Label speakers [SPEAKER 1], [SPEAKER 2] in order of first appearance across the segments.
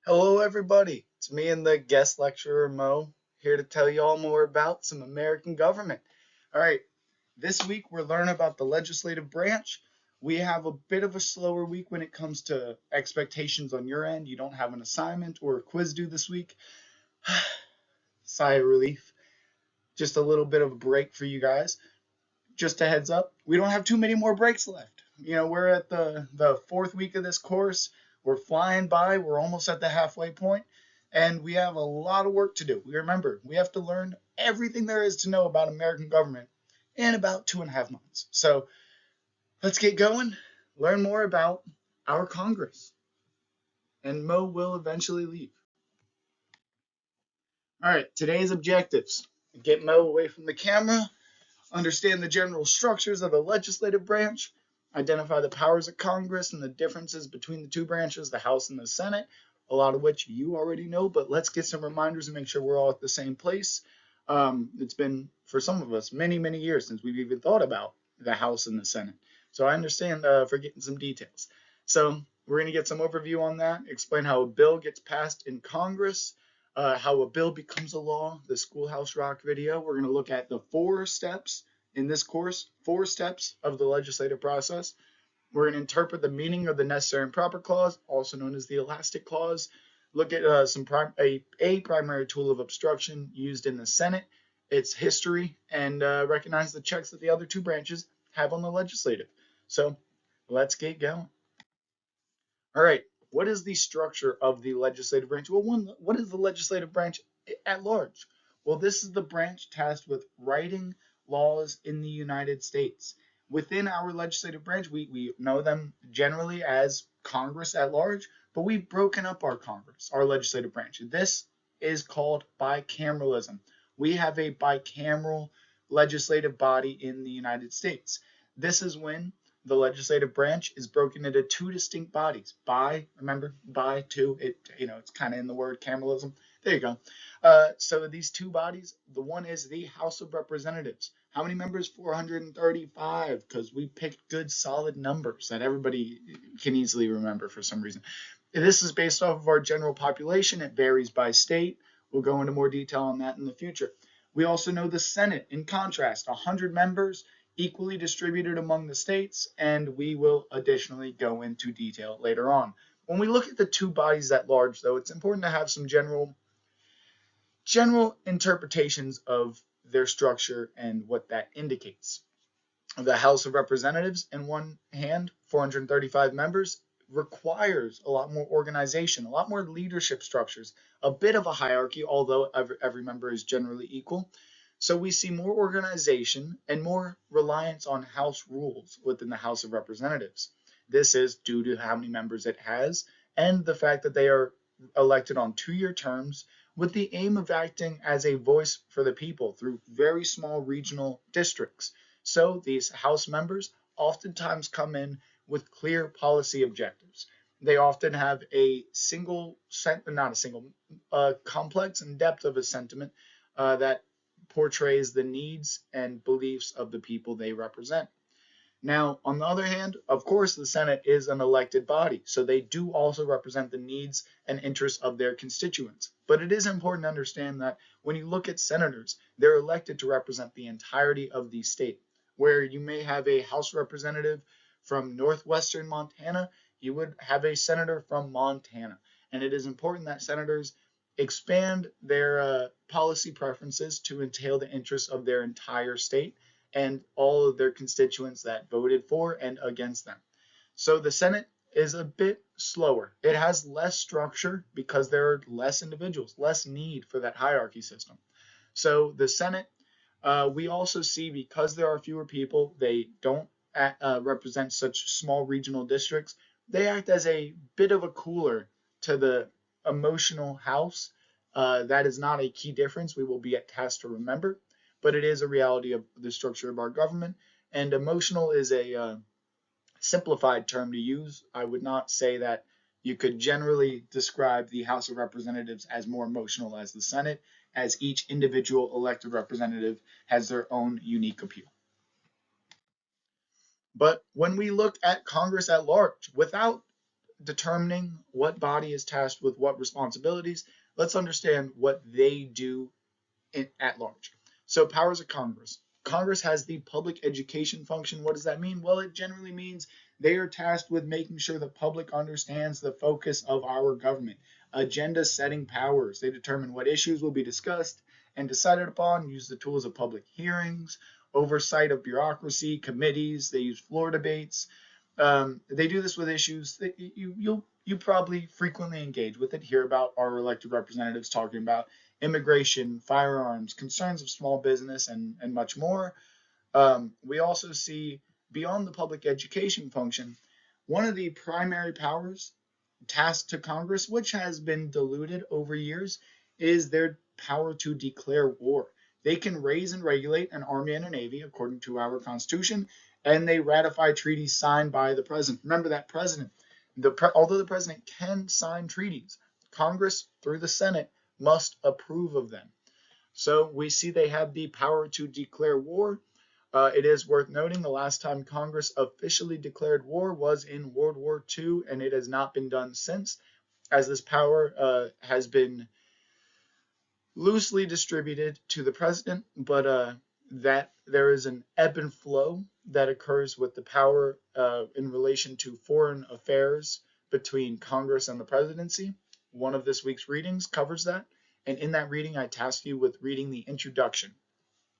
[SPEAKER 1] Hello, everybody. It's me and the guest lecturer, Mo, here to tell you all more about some American government. All right, this week we're learning about the legislative branch. We have a bit of a slower week when it comes to expectations on your end. You don't have an assignment or a quiz due this week. Sigh of relief. Just a little bit of a break for you guys. Just a heads up, we don't have too many more breaks left. We're at the fourth week of this course. We're flying by. We're almost at the halfway point, and we have a lot of work to do. Remember, we have to learn everything there is to know about American government in about 2.5 months. So let's get going, learn more about our Congress, and Mo will eventually leave. All right, today's objectives: get Mo away from the camera, understand the general structures of the legislative branch, identify the powers of Congress and the differences between the two branches, the House and the Senate, a lot of which you already know, but let's get some reminders and make sure we're all at the same place. It's been, for some of us, many, many years since we've even thought about the House and the Senate. So I understand forgetting some details. So we're going to get some overview on that, explain how a bill gets passed in Congress, how a bill becomes a law, the Schoolhouse Rock video. We're going to look at the 4 steps in this course, 4 steps of the legislative process. We're going to interpret the meaning of the necessary and proper clause, also known as the elastic clause. Look at a primary tool of obstruction used in the Senate, its history, and recognize the checks that the other 2 branches have on the legislative. So let's get going. All right, what is the structure of the legislative branch? Well, what is the legislative branch at large? Well, this is the branch tasked with writing laws in the United States. Within our legislative branch, we know them generally as Congress at large, but we've broken up our Congress, our legislative branch. This is called bicameralism. We have a bicameral legislative body in the United States. This is when the legislative branch is broken into 2 distinct bodies. Remember, two, it's kind of in the word cameralism. There you go. So these 2 bodies, the one is the House of Representatives. How many members? 435, because we picked good solid numbers that everybody can easily remember for some reason. This is based off of our general population. It varies by state. We'll go into more detail on that in the future. We also know the Senate, in contrast, 100 members, equally distributed among the states, and we will additionally go into detail later on. When we look at the 2 bodies at large, though, it's important to have some general interpretations of their structure and what that indicates. The House of Representatives, in one hand, 435 members, requires a lot more organization, a lot more leadership structures, a bit of a hierarchy, although every member is generally equal. So we see more organization and more reliance on House rules within the House of Representatives. This is due to how many members it has and the fact that they are elected on 2-year terms with the aim of acting as a voice for the people through very small regional districts. So these House members oftentimes come in with clear policy objectives. They often have complex and depth of a sentiment that portrays the needs and beliefs of the people they represent. Now, on the other hand, of course, the Senate is an elected body, so they do also represent the needs and interests of their constituents. But it is important to understand that when you look at senators, they're elected to represent the entirety of the state. Where you may have a House representative from northwestern Montana, you would have a senator from Montana. And it is important that senators expand their policy preferences to entail the interests of their entire state and all of their constituents that voted for and against them. So the Senate is a bit slower. It has less structure because there are less individuals, less need for that hierarchy system. So the Senate, we also see, because there are fewer people, they don't represent such small regional districts. They act as a bit of a cooler to the emotional House. That is not a key difference we will be tasked to remember, but it is a reality of the structure of our government. And emotional is a simplified term to use. I would not say that you could generally describe the House of Representatives as more emotional as the Senate, as each individual elected representative has their own unique appeal. But when we look at Congress at large, without determining what body is tasked with what responsibilities, let's understand what they do at large. So, powers of Congress. Congress has the public education function. What does that mean? Well, it generally means they are tasked with making sure the public understands the focus of our government. Agenda setting powers. They determine what issues will be discussed and decided upon, use the tools of public hearings, oversight of bureaucracy, committees. They use floor debates. They do this with issues that you probably frequently engage with it. Hear about our elected representatives talking about immigration, firearms, concerns of small business, and much more. We also see beyond the public education function, one of the primary powers tasked to Congress, which has been diluted over years, is their power to declare war. They can raise and regulate an army and a navy according to our Constitution, and they ratify treaties signed by the president. Remember that president, although the president can sign treaties, Congress through the Senate must approve of them. So we see they have the power to declare war. It is worth noting the last time Congress officially declared war was in World War II, and it has not been done since, as this power has been loosely distributed to the president, but that there is an ebb and flow that occurs with the power in relation to foreign affairs between Congress and the presidency. One of this week's readings covers that, and in that reading, I task you with reading the introduction.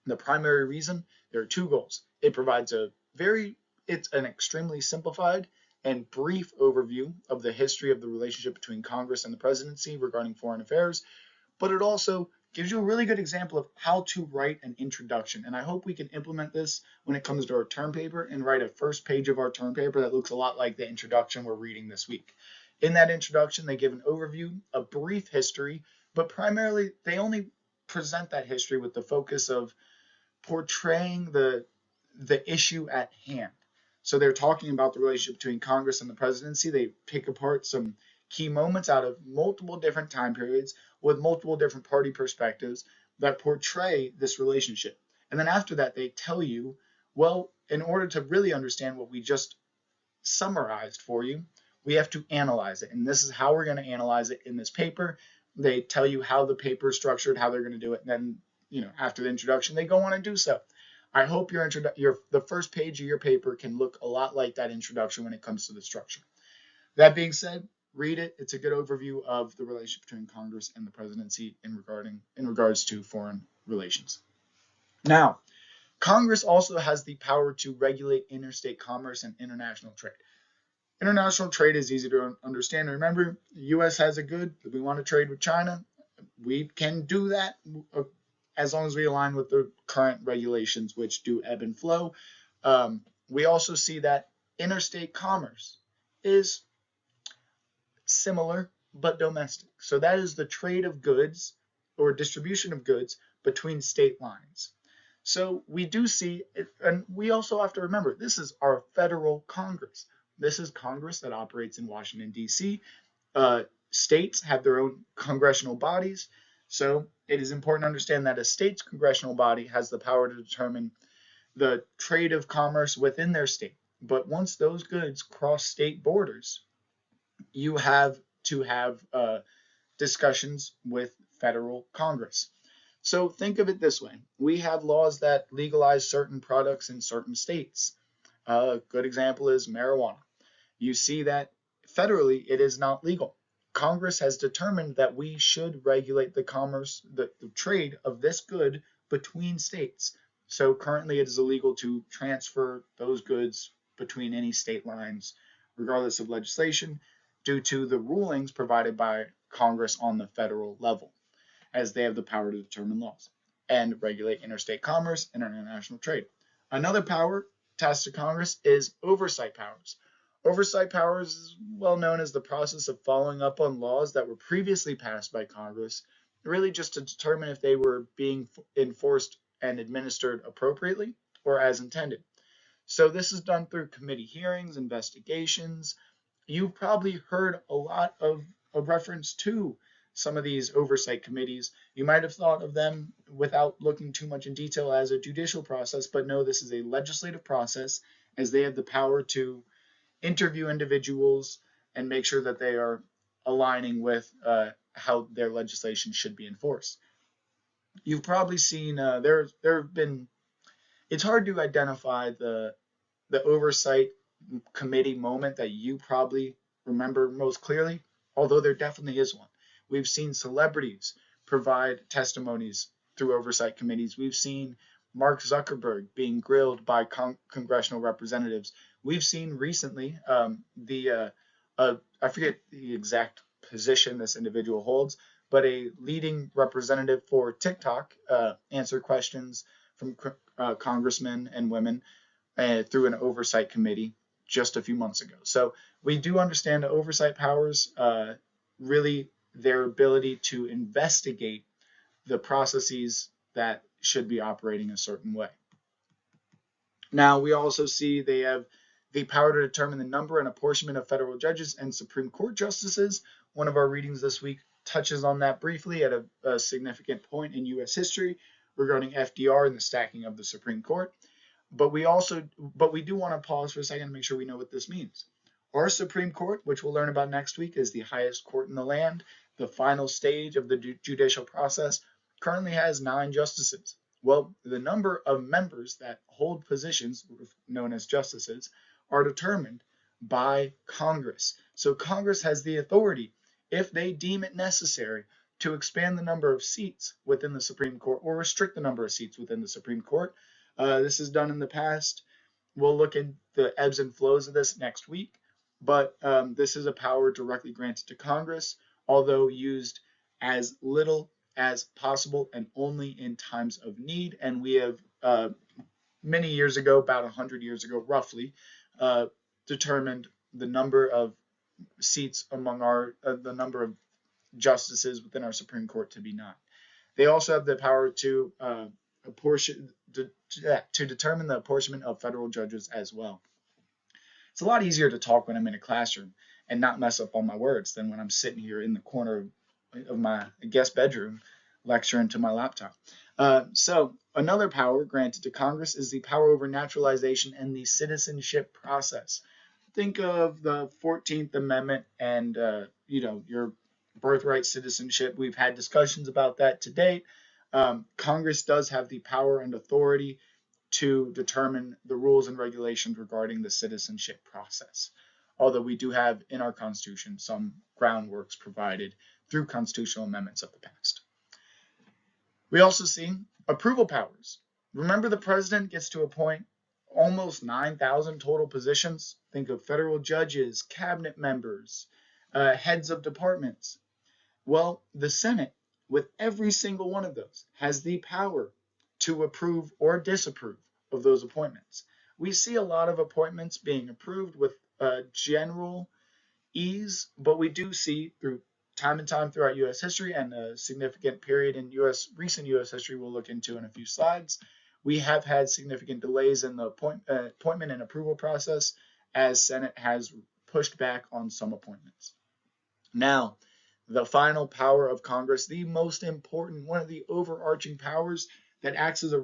[SPEAKER 1] The primary reason, there are two goals. It's an extremely simplified and brief overview of the history of the relationship between Congress and the presidency regarding foreign affairs, but it also gives you a really good example of how to write an introduction. And I hope we can implement this when it comes to our term paper and write a first page of our term paper that looks a lot like the introduction we're reading this week. In that introduction, they give an overview, a brief history, but primarily they only present that history with the focus of portraying the issue at hand. So they're talking about the relationship between Congress and the presidency. They pick apart some key moments out of multiple different time periods with multiple different party perspectives that portray this relationship. And then after that, they tell you, well, in order to really understand what we just summarized for you, we have to analyze it. And this is how we're going to analyze it in this paper. They tell you how the paper is structured, how they're going to do it. And then after the introduction, they go on and do so. I hope the first page of your paper can look a lot like that introduction when it comes to the structure. That being said, read it. It's a good overview of the relationship between Congress and the presidency in regards to foreign relations. Now, Congress also has the power to regulate interstate commerce and international trade. International trade is easy to understand. Remember, the U.S. has a good. If we want to trade with China, we can do that as long as we align with the current regulations, which do ebb and flow. We also see that interstate commerce is similar but domestic. So that is the trade of goods or distribution of goods between state lines. So we do see, and we also have to remember, this is our federal Congress. This is Congress that operates in Washington, D.C. States have their own congressional bodies. So it is important to understand that a state's congressional body has the power to determine the trade of commerce within their state. But once those goods cross state borders, you have to have discussions with federal Congress. So think of it this way. We have laws that legalize certain products in certain states. A good example is marijuana. You see that federally it is not legal. Congress has determined that we should regulate the trade of this good between states. So currently it is illegal to transfer those goods between any state lines, regardless of legislation, due to the rulings provided by Congress on the federal level, as they have the power to determine laws and regulate interstate commerce and international trade. Another power tasked to Congress is oversight powers. Oversight powers is well known as the process of following up on laws that were previously passed by Congress, really just to determine if they were being enforced and administered appropriately or as intended. So this is done through committee hearings, investigations. You've probably heard a lot of reference to some of these oversight committees. You might have thought of them without looking too much in detail as a judicial process, but no, this is a legislative process, as they have the power to interview individuals and make sure that they are aligning with how their legislation should be enforced. You've probably seen there have been. It's hard to identify the oversight committee moment that you probably remember most clearly, although there definitely is one. We've seen celebrities provide testimonies through oversight committees. We've seen Mark Zuckerberg being grilled by congressional representatives. We've seen recently I forget the exact position this individual holds, but a leading representative for TikTok answer questions from congressmen and women through an oversight committee just a few months ago. So we do understand the oversight powers, really their ability to investigate the processes that should be operating a certain way. Now, we also see they have the power to determine the number and apportionment of federal judges and Supreme Court justices. One of our readings this week touches on that briefly at a significant point in U.S. history regarding FDR and the stacking of the Supreme Court. But we do want to pause for a second and make sure we know what this means. Our Supreme Court, which we'll learn about next week, is the highest court in the land. The final stage of the judicial process currently has 9 justices. Well, the number of members that hold positions, known as justices, are determined by Congress. So Congress has the authority, if they deem it necessary, to expand the number of seats within the Supreme Court or restrict the number of seats within the Supreme Court. This is done in the past. We'll look at the ebbs and flows of this next week, but this is a power directly granted to Congress, although used as little as possible and only in times of need. And we have many years ago, about 100 years ago, roughly, determined the number of seats among the number of justices within our Supreme Court to be 9. They also have the power to determine the apportionment of federal judges as well. It's a lot easier to talk when I'm in a classroom and not mess up all my words than when I'm sitting here in the corner of my guest bedroom lecturing to my laptop. So another power granted to Congress is the power over naturalization and the citizenship process. Think of the 14th Amendment and your birthright citizenship. We've had discussions about that to date. Congress does have the power and authority to determine the rules and regulations regarding the citizenship process, although we do have in our Constitution some groundworks provided through constitutional amendments of the past. We also see approval powers. Remember, the president gets to appoint almost 9,000 total positions. Think of federal judges, cabinet members, heads of departments. Well, the Senate, with every single one of those, has the power to approve or disapprove of those appointments. We see a lot of appointments being approved with general ease, but we do see through time and time throughout U.S. history and a significant period in recent U.S. history we'll look into in a few slides, we have had significant delays in the appointment and approval process as Senate has pushed back on some appointments. Now, the final power of Congress, the most important, one of the overarching powers that acts as a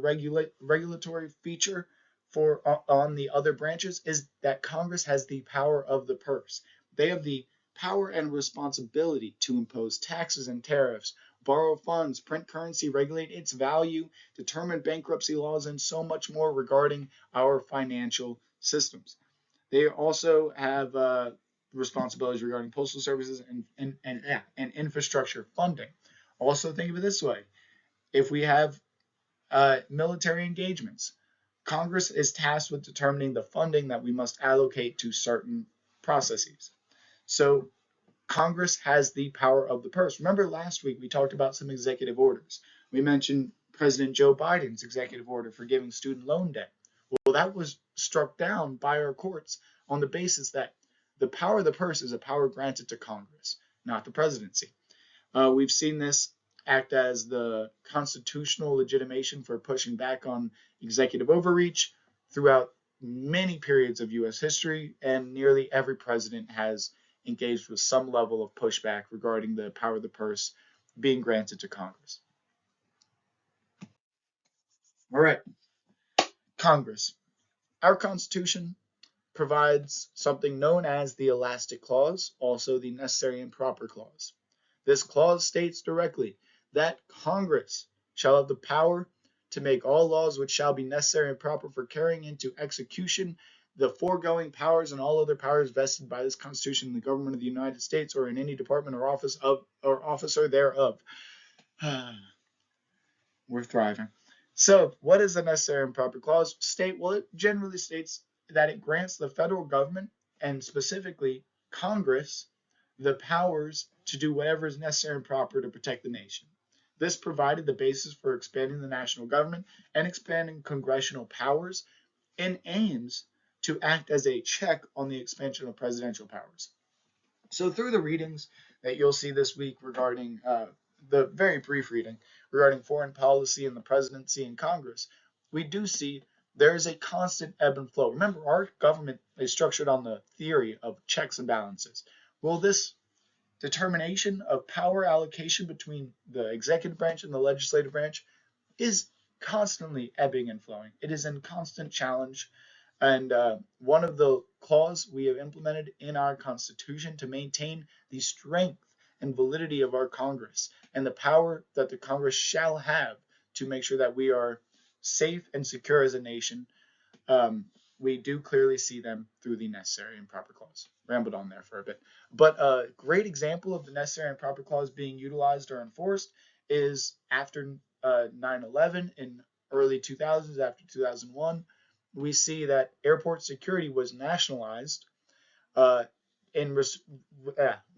[SPEAKER 1] regulatory feature on the other branches, is that Congress has the power of the purse. They have the power and responsibility to impose taxes and tariffs, borrow funds, print currency, regulate its value, determine bankruptcy laws, and so much more regarding our financial systems. They also have responsibilities regarding postal services and infrastructure funding. Also, think of it this way: if we have military engagements, Congress is tasked with determining the funding that we must allocate to certain processes. So Congress has the power of the purse. Remember last week we talked about some executive orders. We mentioned President Joe Biden's executive order for giving student loan debt. Well, that was struck down by our courts on the basis that the power of the purse is a power granted to Congress, not the presidency. We've seen this act as the constitutional legitimation for pushing back on executive overreach throughout many periods of U.S. history, and nearly every president has engaged with some level of pushback regarding the power of the purse being granted to Congress. All right, Congress. Our Constitution provides something known as the elastic clause, also the necessary and proper clause. This clause states directly that Congress shall have the power to make all laws which shall be necessary and proper for carrying into execution the foregoing powers and all other powers vested by this Constitution in the government of the United States or in any department or office of or officer thereof. We're thriving. So, what is the necessary and proper clause state? Well, it generally states that it grants the federal government and specifically Congress the powers to do whatever is necessary and proper to protect the nation. This provided the basis for expanding the national government and expanding congressional powers and aims to act as a check on the expansion of presidential powers. So through the readings that you'll see this week regarding the very brief reading regarding foreign policy and the presidency and Congress, we do see there is a constant ebb and flow. Remember, our government is structured on the theory of checks and balances. Well, this determination of power allocation between the executive branch and the legislative branch is constantly ebbing and flowing. It is in constant challenge. And one of the clauses we have implemented in our Constitution to maintain the strength and validity of our Congress and the power that the Congress shall have to make sure that we are safe and secure as a nation, we do clearly see them through the necessary and proper clause. Rambled on there for a bit. But a great example of the necessary and proper clause being utilized or enforced is after 9/11 in early 2000s, after 2001. We see that airport security was nationalized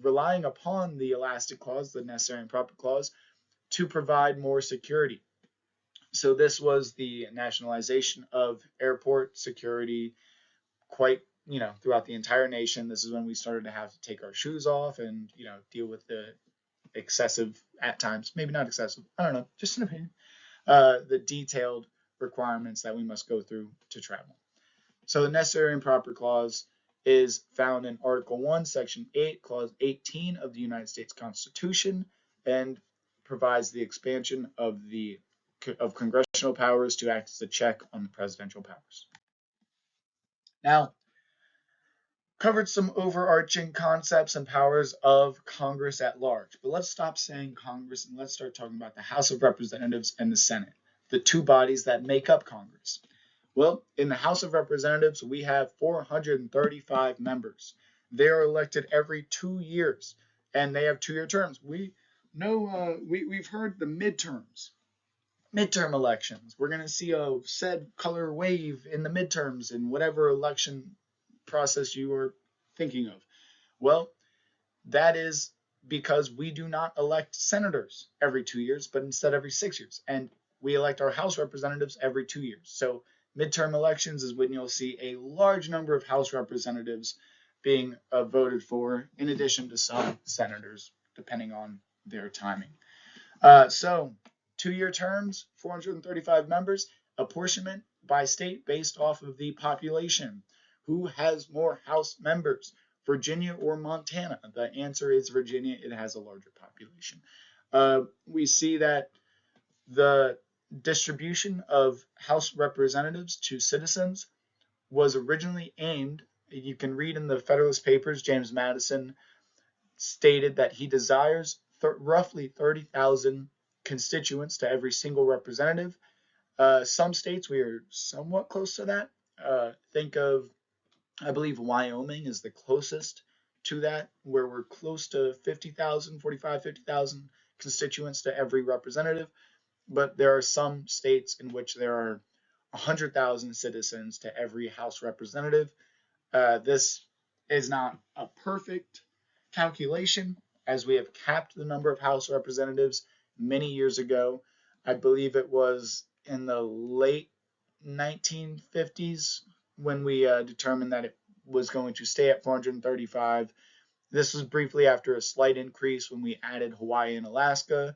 [SPEAKER 1] relying upon the elastic clause, the necessary and proper clause, to provide more security. So this was the nationalization of airport security quite, throughout the entire nation. This is when we started to have to take our shoes off and, deal with the excessive, at times, maybe not excessive, I don't know, just an opinion, the detailed requirements that we must go through to travel. So the necessary and proper clause is found in Article 1, Section 8, Clause 18 of the United States Constitution, and provides the expansion of congressional powers to act as a check on the presidential powers. Now, covered some overarching concepts and powers of Congress at large, but let's stop saying Congress and let's start talking about the House of Representatives and the Senate, the two bodies that make up Congress. Well, in the House of Representatives, we have 435 members. They are elected every 2 years, and they have 2-year terms. We've heard the midterm elections. We're going to see a said color wave in the midterms in whatever election process you are thinking of. Well, that is because we do not elect senators every 2 years, but instead every 6 years. And we elect our House representatives every 2 years. So midterm elections is when you'll see a large number of House representatives being voted for, in addition to some senators, depending on their timing. So 2-year terms, 435 members, apportionment by state based off of the population. Who has more House members, Virginia or Montana? The answer is Virginia. It has a larger population. We see that the distribution of House representatives to citizens was originally aimed, you can read in the Federalist Papers, James Madison stated that he desires roughly 30,000 constituents to every single representative. Some states we are somewhat close to that. Think of, I believe Wyoming is the closest to that, where we're close to 50,000, 50,000 constituents to every representative. But there are some states in which there are 100,000 citizens to every House representative. This is not a perfect calculation, as we have capped the number of House representatives many years ago. I believe it was in the late 1950s when we determined that it was going to stay at 435. This was briefly after a slight increase when we added Hawaii and Alaska,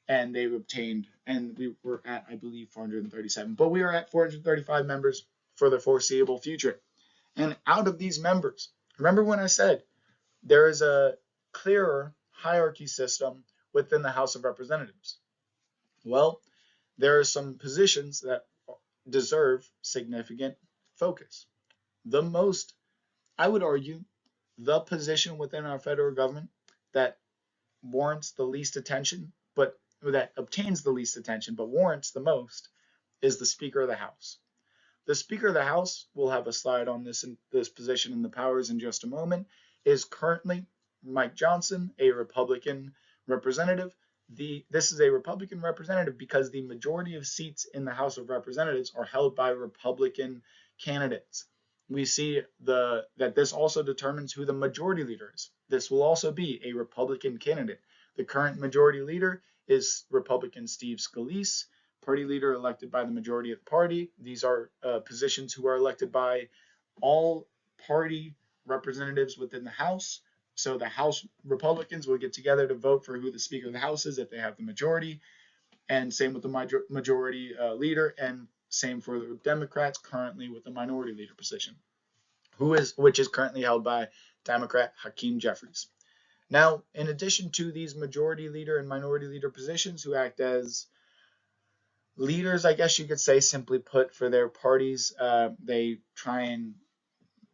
[SPEAKER 1] and they obtained, and we were at, I believe, 437. But we are at 435 members for the foreseeable future. And out of these members, remember when I said there is a clearer hierarchy system within the House of Representatives? Well, there are some positions that deserve significant focus. the most, I would argue, the position within our federal government that warrants the least attention, but that obtains the least attention, but warrants the most, is the Speaker of the House. The Speaker of the House, we'll have a slide on this position and the powers in just a moment, is currently Mike Johnson, a Republican representative. This is a Republican representative because the majority of seats in the House of Representatives are held by Republican candidates. We see that this also determines who the majority leader is. This will also be a Republican candidate. The current majority leader is Republican Steve Scalise, party leader elected by the majority of the party. These are positions who are elected by all party representatives within the House. So the House Republicans will get together to vote for who the Speaker of the House is if they have the majority, and same with the majority leader, and same for the Democrats currently with the minority leader position, which is currently held by Democrat Hakeem Jeffries. Now, in addition to these majority leader and minority leader positions who act as leaders, I guess you could say, simply put, for their parties, they try and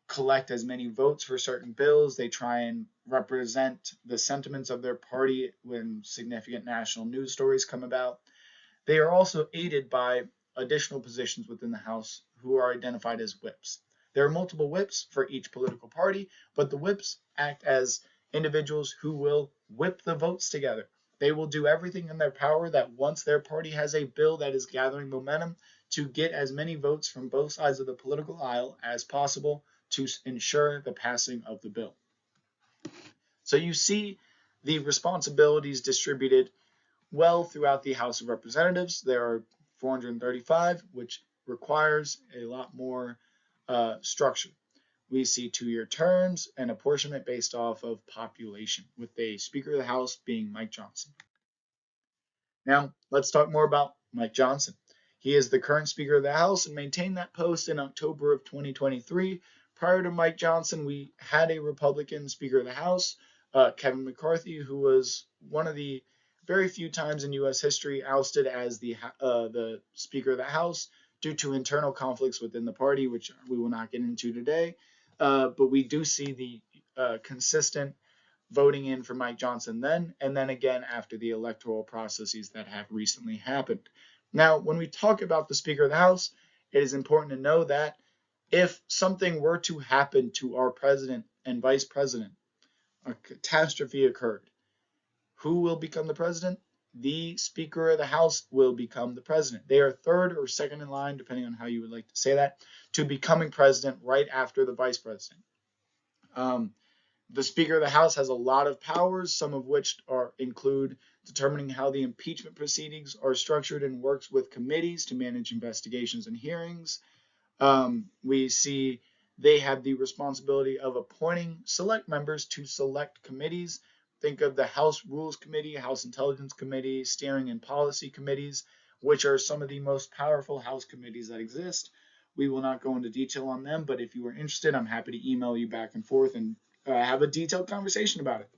[SPEAKER 1] collect as many votes for certain bills. They try and represent the sentiments of their party when significant national news stories come about. They are also aided by additional positions within the House who are identified as whips. There are multiple whips for each political party, but the whips act as individuals who will whip the votes together. They will do everything in their power that once their party has a bill that is gathering momentum, to get as many votes from both sides of the political aisle as possible to ensure the passing of the bill. So you see the responsibilities distributed well throughout the House of Representatives. There are 435, which requires a lot more structure. We see 2-year terms and apportionment based off of population, with the Speaker of the House being Mike Johnson. Now, let's talk more about Mike Johnson. He is the current Speaker of the House and maintained that post in October of 2023. Prior to Mike Johnson, we had a Republican Speaker of the House, Kevin McCarthy, who was one of the very few times in U.S. history ousted as the Speaker of the House due to internal conflicts within the party, which we will not get into today. But we do see the consistent voting in for Mike Johnson then, and then again after the electoral processes that have recently happened. Now, when we talk about the Speaker of the House, it is important to know that if something were to happen to our president and vice president, a catastrophe occurred, who will become the president? The Speaker of the House will become the president. They are third or second in line, depending on how you would like to say that, to becoming president right after the vice president. The Speaker of the House has a lot of powers, some of which include determining how the impeachment proceedings are structured and works with committees to manage investigations and hearings. We see they have the responsibility of appointing select members to select committees. Think of the House Rules Committee, House Intelligence Committee, Steering and Policy Committees, which are some of the most powerful House committees that exist. We will not go into detail on them, but if you are interested, I'm happy to email you back and forth and have a detailed conversation about it.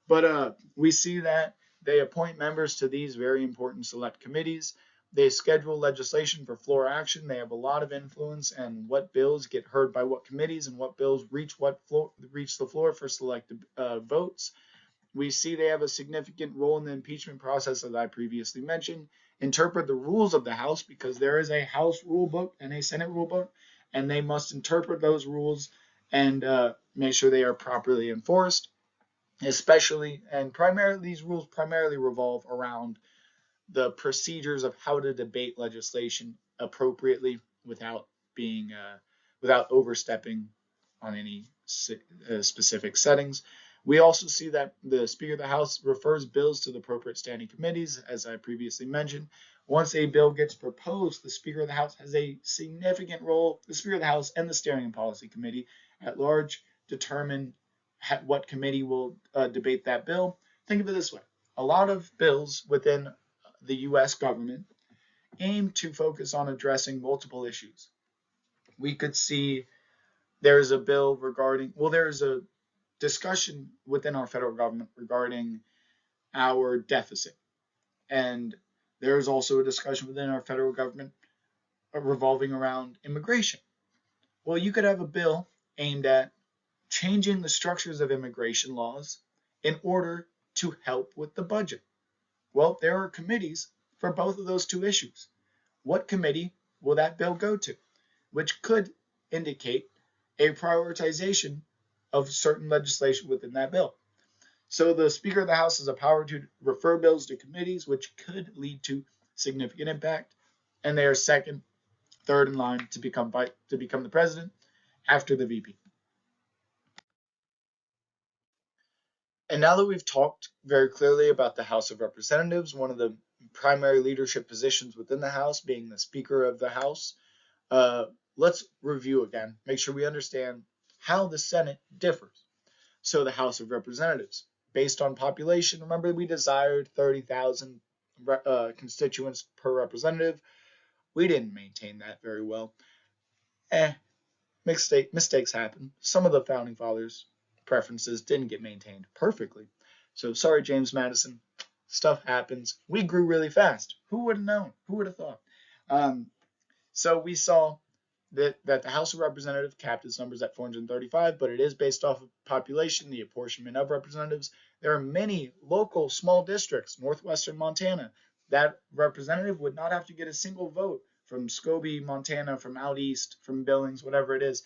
[SPEAKER 1] But we see that they appoint members to these very important select committees. They schedule legislation for floor action. They have a lot of influence on what bills get heard by what committees and what bills reach the floor for selected votes. We see they have a significant role in the impeachment process, as I previously mentioned. Interpret the rules of the House, because there is a House rule book and a Senate rule book, and they must interpret those rules and make sure they are properly enforced. Especially and primarily, these rules primarily revolve around the procedures of how to debate legislation appropriately without overstepping on any specific settings. We also see that the Speaker of the House refers bills to the appropriate standing committees, as I previously mentioned. Once a bill gets proposed, the Speaker of the House has a significant role. The Speaker of the House and the Steering and Policy Committee at large determine what committee will debate that bill. Think of it this way. A lot of bills within the U.S. government aim to focus on addressing multiple issues. We could see there's a bill there's a discussion within our federal government regarding our deficit. And there's also a discussion within our federal government revolving around immigration. Well, you could have a bill aimed at changing the structures of immigration laws in order to help with the budget. Well, there are committees for both of those two issues. What committee will that bill go to? Which could indicate a prioritization of certain legislation within that bill. So the Speaker of the House has a power to refer bills to committees, which could lead to significant impact, and they are second, third in line to become the president after the VP. And now that we've talked very clearly about the House of Representatives, one of the primary leadership positions within the House being the Speaker of the House, let's review again, make sure we understand how the Senate differs. So the House of Representatives, based on population, remember we desired 30,000 constituents per representative. We didn't maintain that very well. Mistakes happen. Some of the founding fathers' preferences didn't get maintained perfectly. So sorry, James Madison. Stuff happens. We grew really fast. Who would have known? Who would have thought? So we saw that the House of Representatives capped its numbers at 435, but it is based off of population, the apportionment of representatives. There are many local small districts, northwestern Montana. That representative would not have to get a single vote from Scobie, Montana, from out east, from Billings, whatever it is,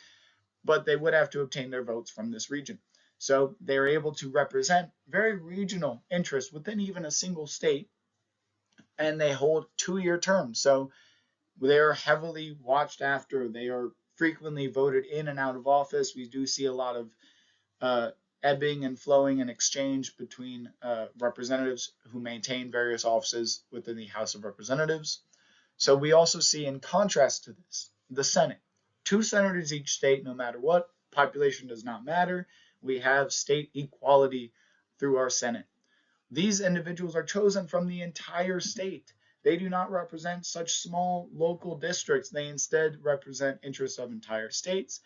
[SPEAKER 1] but they would have to obtain their votes from this region. So they are able to represent very regional interests within even a single state, and they hold 2-year terms. So they are heavily watched after. They are frequently voted in and out of office. We do see a lot of ebbing and flowing and exchange between representatives who maintain various offices within the House of Representatives. So we also see, in contrast to this, the Senate. 2 senators each state, no matter what. Population does not matter. We have state equality through our Senate. These individuals are chosen from the entire state. They do not represent such small local districts. They instead represent interests of entire states.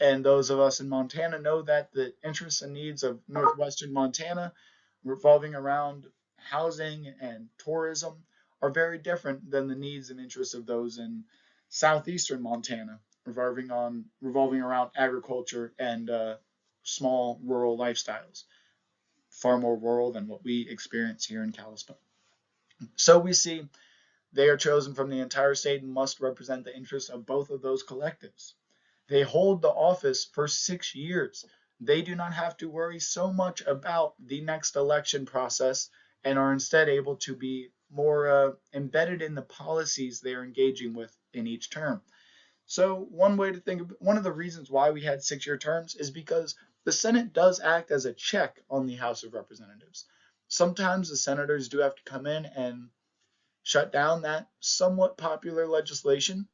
[SPEAKER 1] And those of us in Montana know that the interests and needs of northwestern Montana, revolving around housing and tourism, are very different than the needs and interests of those in southeastern Montana, revolving around agriculture and small rural lifestyles, far more rural than what we experience here in Kalispell. So we see they are chosen from the entire state and must represent the interests of both of those collectives. They hold the office for 6 years. They do not have to worry so much about the next election process and are instead able to be more embedded in the policies they are engaging with in each term. So one way to think of one of the reasons why we had 6-year terms is because the Senate does act as a check on the House of Representatives. Sometimes the senators do have to come in and shut down that somewhat popular legislation,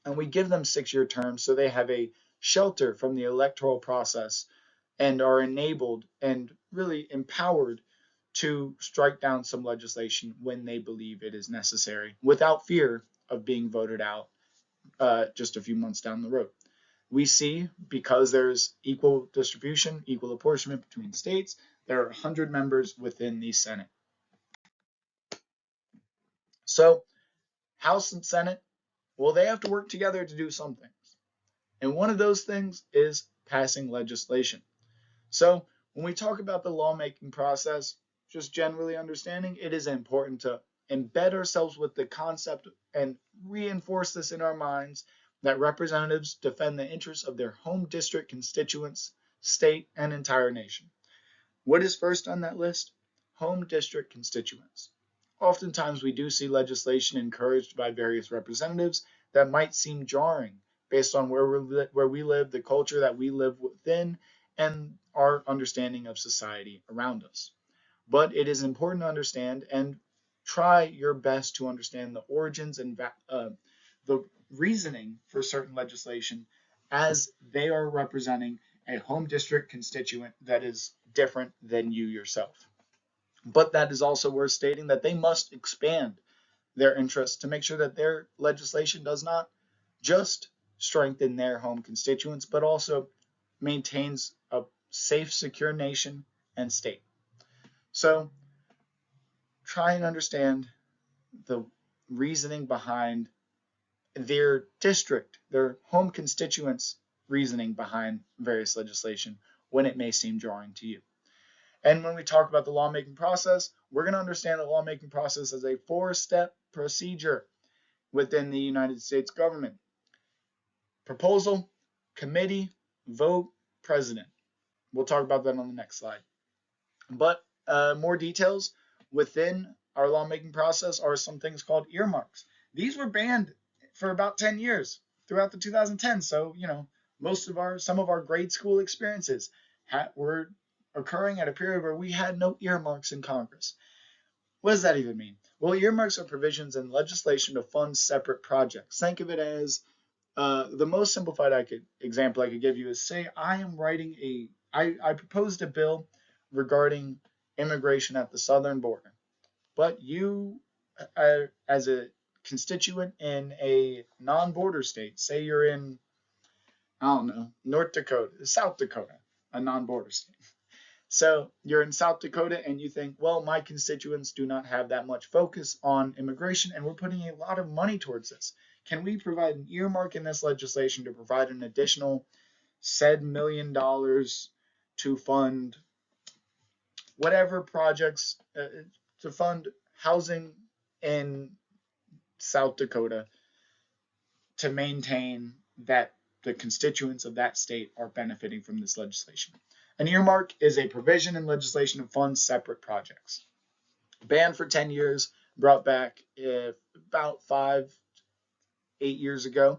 [SPEAKER 1] and we give them 6-year terms so they have a shelter from the electoral process and are enabled and really empowered to strike down some legislation when they believe it is necessary without fear of being voted out just a few months down the road. We see, because there's equal distribution, equal apportionment between states, there are 100 members within the Senate. So House and Senate, well, they have to work together to do some things. And one of those things is passing legislation. So when we talk about the lawmaking process, just generally understanding, it is important to embed ourselves with the concept and reinforce this in our minds that representatives defend the interests of their home district constituents, state, and entire nation. What is first on that list? Home district constituents. Oftentimes we do see legislation encouraged by various representatives that might seem jarring based on where we live, the culture that we live within, and our understanding of society around us. But it is important to understand and try your best to understand the origins and the reasoning for certain legislation as they are representing a home district constituent that is different than you yourself. But that is also worth stating that they must expand their interests to make sure that their legislation does not just strengthen their home constituents, but also maintains a safe, secure nation and state. So try and understand the reasoning behind their district, their home constituents reasoning behind various legislation when it may seem jarring to you. And when we talk about the lawmaking process, we're going to understand the lawmaking process as a 4-step procedure within the United States government. Proposal, committee, vote, president. We'll talk about that on the next slide. But more details within our lawmaking process are some things called earmarks. These were banned for about 10 years throughout the 2010s. So, some of our grade school experiences were occurring at a period where we had no earmarks in Congress. What does that even mean? Well, earmarks are provisions in legislation to fund separate projects. Think of it as the most simplified example I could give you is, say I proposed a bill regarding immigration at the southern border, but you, as a constituent in a non-border state, say you're in, I don't know, South Dakota, a non-border state. So you're in South Dakota and you think, well, my constituents do not have that much focus on immigration and we're putting a lot of money towards this. Can we provide an earmark in this legislation to provide an additional said $1 million to fund whatever projects, to fund housing in South Dakota to maintain that the constituents of that state are benefiting from this legislation? An earmark is a provision in legislation to fund separate projects. Banned for 10 years, brought back about 8 years ago.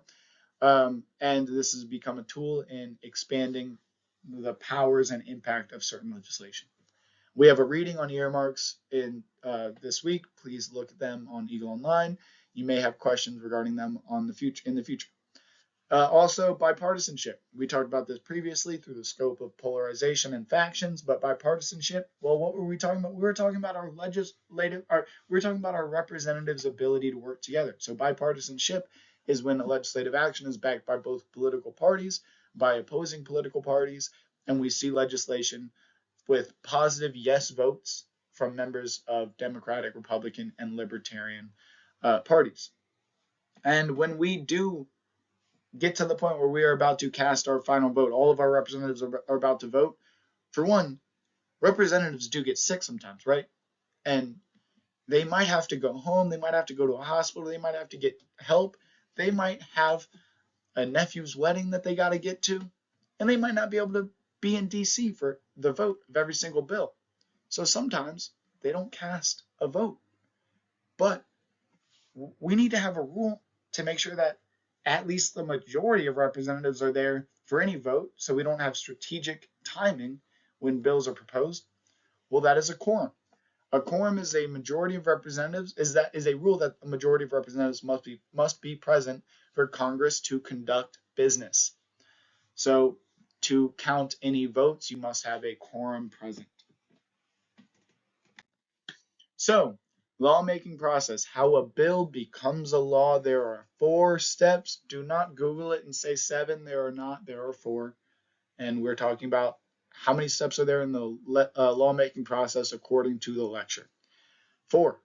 [SPEAKER 1] And this has become a tool in expanding the powers and impact of certain legislation. We have a reading on earmarks in this week. Please look at them on Eagle Online. You may have questions regarding them in the future. Also, bipartisanship. We talked about this previously through the scope of polarization and factions, but bipartisanship, well, what were we talking about? We were talking about our representatives' ability to work together. So bipartisanship is when a legislative action is backed by both political parties, by opposing political parties, and we see legislation with positive yes votes from members of Democratic, Republican, and Libertarian parties. And when we do get to the point where we are about to cast our final vote, all of our representatives are about to vote. For one, representatives do get sick sometimes, right? And they might have to go home, they might have to go to a hospital, they might have to get help, they might have a nephew's wedding that they got to get to, and they might not be able to be in DC for the vote of every single bill. So sometimes they don't cast a vote. But we need to have a rule to make sure that at least the majority of representatives are there for any vote, so we don't have strategic timing when bills are proposed. Well, that is a quorum. A quorum is a majority of representatives. Is a rule that a majority of representatives must be present for Congress to conduct business. So to count any votes, you must have a quorum present. So, lawmaking process, how a bill becomes a law. There are 4 steps. Do not Google it and say 7. There are not. There are 4. And we're talking about how many steps are there in the lawmaking process according to the lecture. 4.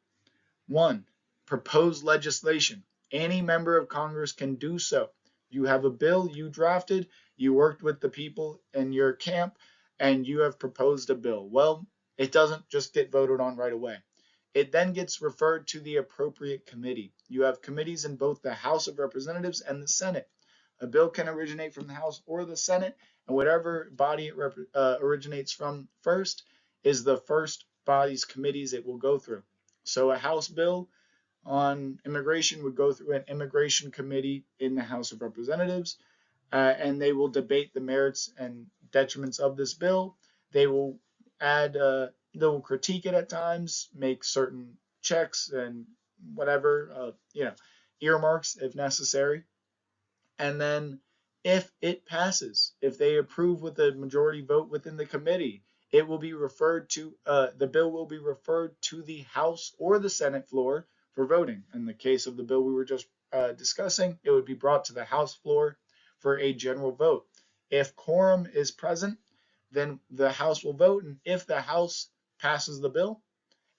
[SPEAKER 1] 1. Propose legislation. Any member of Congress can do so. You have a bill you drafted, you worked with the people in your camp, and you have proposed a bill. Well, it doesn't just get voted on right away. It then gets referred to the appropriate committee. You have committees in both the House of Representatives and the Senate. A bill can originate from the House or the Senate, and whatever body it originates from first is the first body's committees it will go through. So a House bill on immigration would go through an immigration committee in the House of Representatives, and they will debate the merits and detriments of this bill. They will they will critique it at times, make certain checks and whatever, earmarks if necessary. And then if it passes, if they approve with a majority vote within the committee, it will be referred to, the bill will be referred to the House or the Senate floor for voting. In the case of the bill we were just discussing, it would be brought to the House floor for a general vote. If quorum is present, then the House will vote, and if the House passes the bill,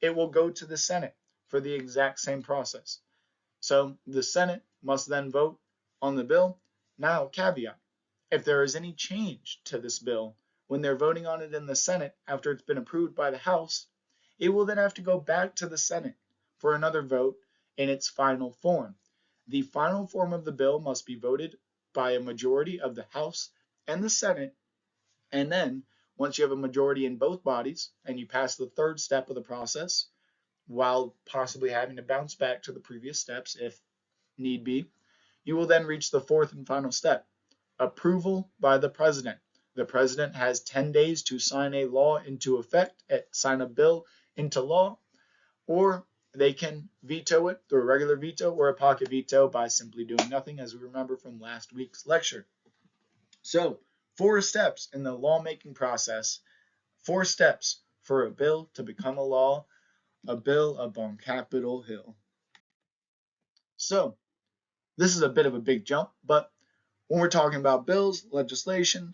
[SPEAKER 1] it will go to the Senate for the exact same process. So the Senate must then vote on the bill. Now, caveat, if there is any change to this bill when they're voting on it in the Senate after it's been approved by the House, it will then have to go back to the Senate for another vote in its final form. The final form of the bill must be voted by a majority of the House and the Senate, and then once you have a majority in both bodies and you pass the third step of the process, while possibly having to bounce back to the previous steps if need be, you will then reach the fourth and final step, approval by the president. The president has 10 days to sign a law into effect, sign a bill into law, or they can veto it through a regular veto or a pocket veto by simply doing nothing, as we remember from last week's lecture. So, 4 steps in the lawmaking process, 4 steps for a bill to become a law, a bill up on Capitol Hill. So, this is a bit of a big jump, but when we're talking about bills, legislation,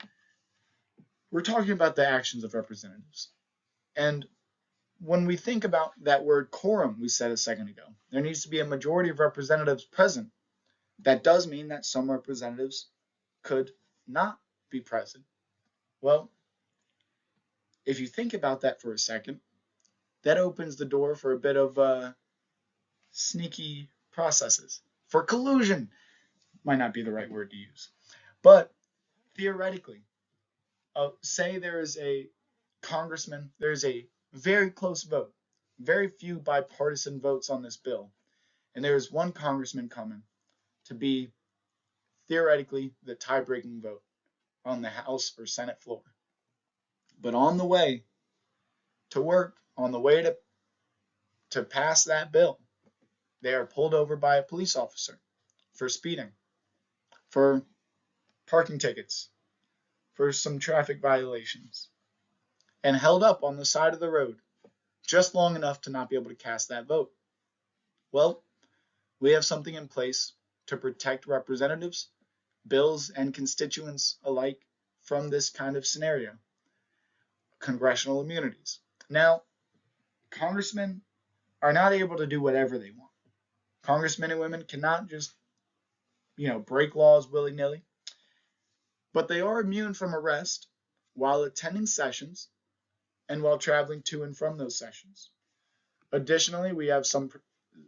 [SPEAKER 1] we're talking about the actions of representatives. And when we think about that word quorum we said a second ago, there needs to be a majority of representatives present. That does mean that some representatives could not be present. Well, if you think about that for a second, that opens the door for a bit of sneaky processes. For collusion, might not be the right word to use. But theoretically, say there is a congressman, there's a very close vote, very few bipartisan votes on this bill, and there's one congressman coming to be theoretically the tie-breaking vote on the House or Senate floor. But on the way to work, on the way to pass that bill, they are pulled over by a police officer for speeding, for parking tickets, for some traffic violations, and held up on the side of the road just long enough to not be able to cast that vote. Well, we have something in place to protect representatives, bills, and constituents alike from this kind of scenario. Congressional immunities. Now, congressmen are not able to do whatever they want. Congressmen and women cannot just, break laws willy-nilly, but they are immune from arrest while attending sessions and while traveling to and from those sessions. Additionally, we have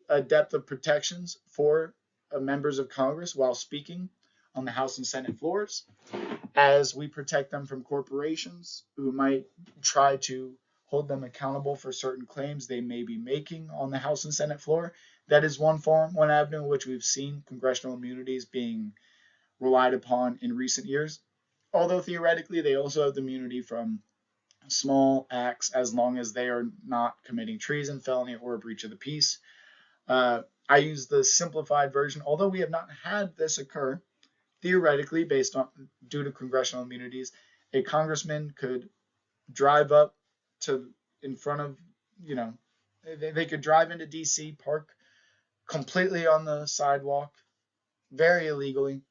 [SPEAKER 1] a depth of protections for members of Congress while speaking on the House and Senate floors, as we protect them from corporations who might try to hold them accountable for certain claims they may be making on the House and Senate floor. That is one avenue in which we've seen congressional immunities being relied upon in recent years. Although theoretically, they also have the immunity from small acts as long as they are not committing treason, felony, or a breach of the peace. I use the simplified version, although we have not had this occur. Theoretically, due to congressional immunities, a congressman could drive up in front of, they could drive into DC, park completely on the sidewalk, very illegally,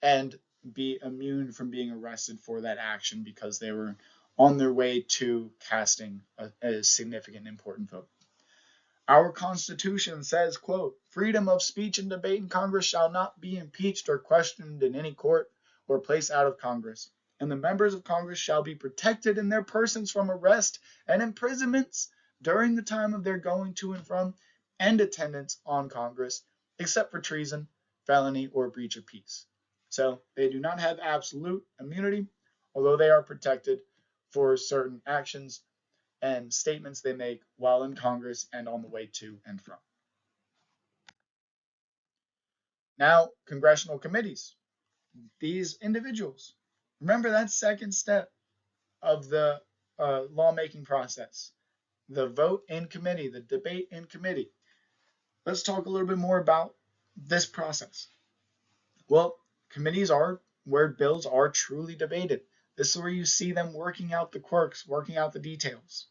[SPEAKER 1] and be immune from being arrested for that action because they were on their way to casting a significant, important vote. Our Constitution says, quote, "Freedom of speech and debate in Congress shall not be impeached or questioned in any court or place out of Congress, and the members of Congress shall be protected in their persons from arrest and imprisonments during the time of their going to and from and attendance on Congress, except for treason, felony, or breach of peace." So they do not have absolute immunity, although they are protected for certain actions and statements they make while in Congress and on the way to and from. Now, congressional committees. These individuals, remember that second step of the lawmaking process, the vote in committee, the debate in committee. Let's talk a little bit more about this process. Well, committees are where bills are truly debated. This is where you see them working out the quirks, working out the details.